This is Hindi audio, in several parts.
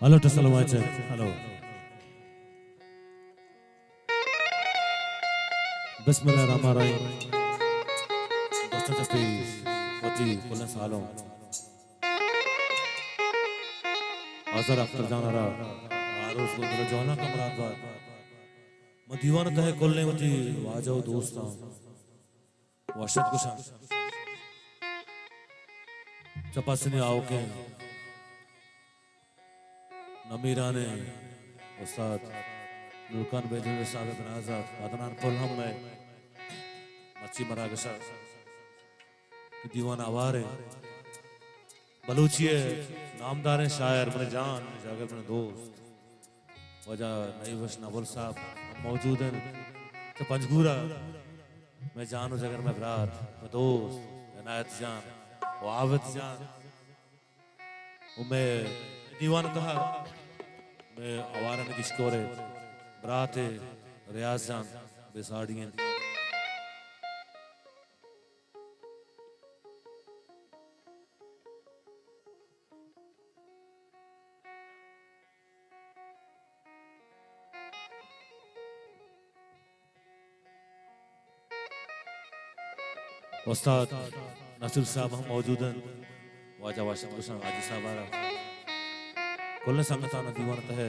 Hallo, das hallo Leute. Hallo. Bismillahirrahmanirrahim. दोस्तों जब होती कुल्ला सालों आज़र अख्तर जाना रहा आरोस को तेरा जौना कमरात बार मैं दीवाना तहे कुल्ले होती वाजाओ दोस्ता वाशत कुशा चपासनी आओ के नमीराने उस्ताद लुकान बेजन साहब बनाज़ात अदनान पुलहम में मच्छी मरागशा दीवान आवारे बलूचिये नामदार शायर मेरे जान जागर मेरे दोस्त वजह नई वश नवल साहब मौजूद हैं तो पंजगूरा मैं जानू जगर में बरात मैं दोस्त इनायत जान वो आविद जान वो मैं दीवान कहा मैं आवारा ने किसकोरे बरात रियाज जान बेसाड़ियाँ उस्ताद नसीर साहब हम मौजूद हैं वाजा वाशत कुशां आजी साहब आरा कुल्ले संगताना दीवान तहे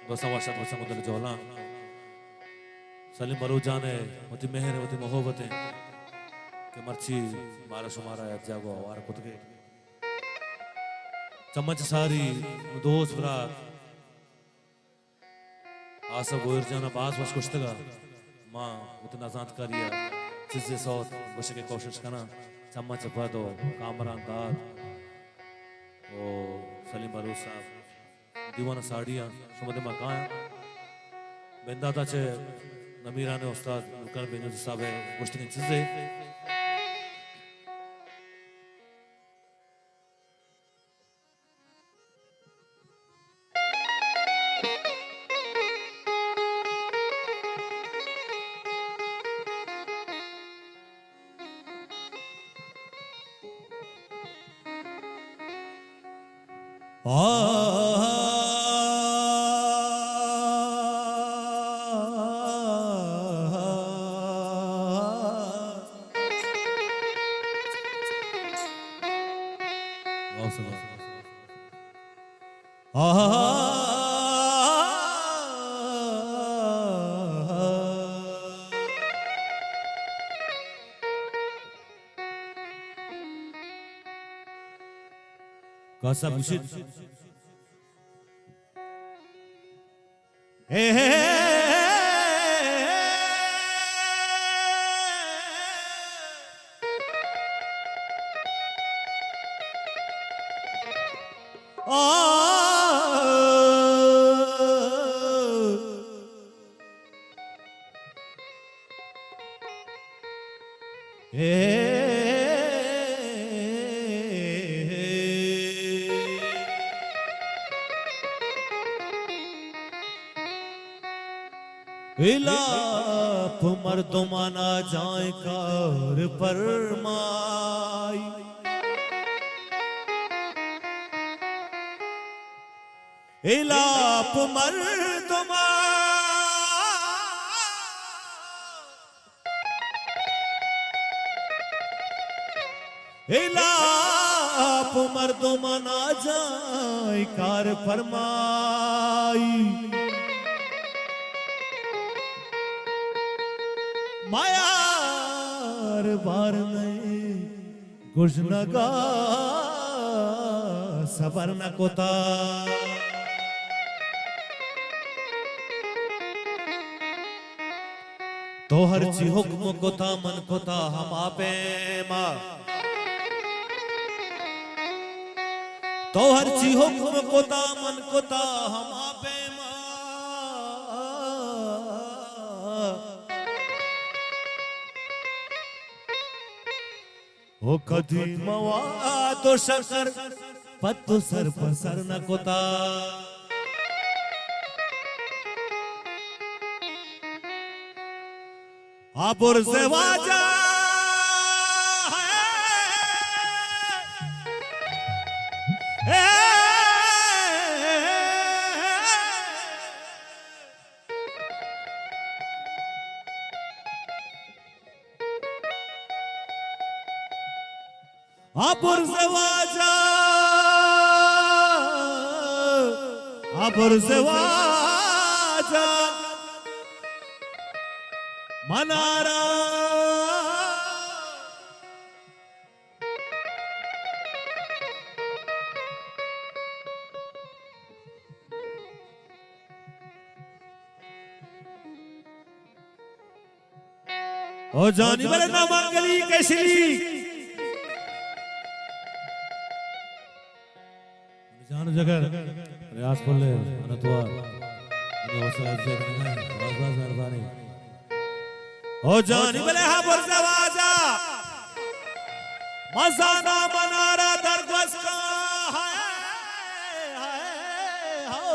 दोसा वाशत कुशां उधर जोला सलीम बलू जाने होती मेहर होती मोहब्बत है कि मर्ची मारा शुमारा है जागो आवार खुद के चम्मच सारी दोस्त बरात आसा बोर जाना बास वश कुछ तगा माँ उतना जांच करिया जिससे सौत बचे के कोशिश करना चम्मच पदो कामरान दाद ओ सलीम बलू साहब दीवाना साड़ियाँ शुमदे मकान बेंदाता चे नमीरा ने उस्ताद लुकान बेजन साहब है कुछ नहीं चीज़े Kasa bushit hey इलाप मर्दमाना जाए कार परमाई इलाप मर्दमा इलाप मर्दमाना जाए कार परमाई मायार बार नहीं गुजनगा सबर न कोता तो हर ची हुक्म कोता मन कोता हम आपे माँ तो हर ची हुक्म कोता मन कोता हम आपे ओ कधी मवा तो शकर पत्तो सर पर सर न कोता आपुर से वाजा है Aburzewaja, Aburzewaja, Manara, O Johnny Balana Mangali Keshri. जान जगह प्रयास पड़ ले अनतवार अने वसला से करना बस मेहरबानी हो जानी भले हा बरजवाजा मजाना मनारा दरगस का हाय हो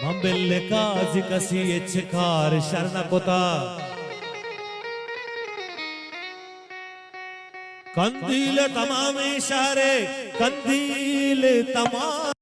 मंबेले काजी कसी इच्छकार शरण कोता कंदील तमाम इशारे कंदील तमाम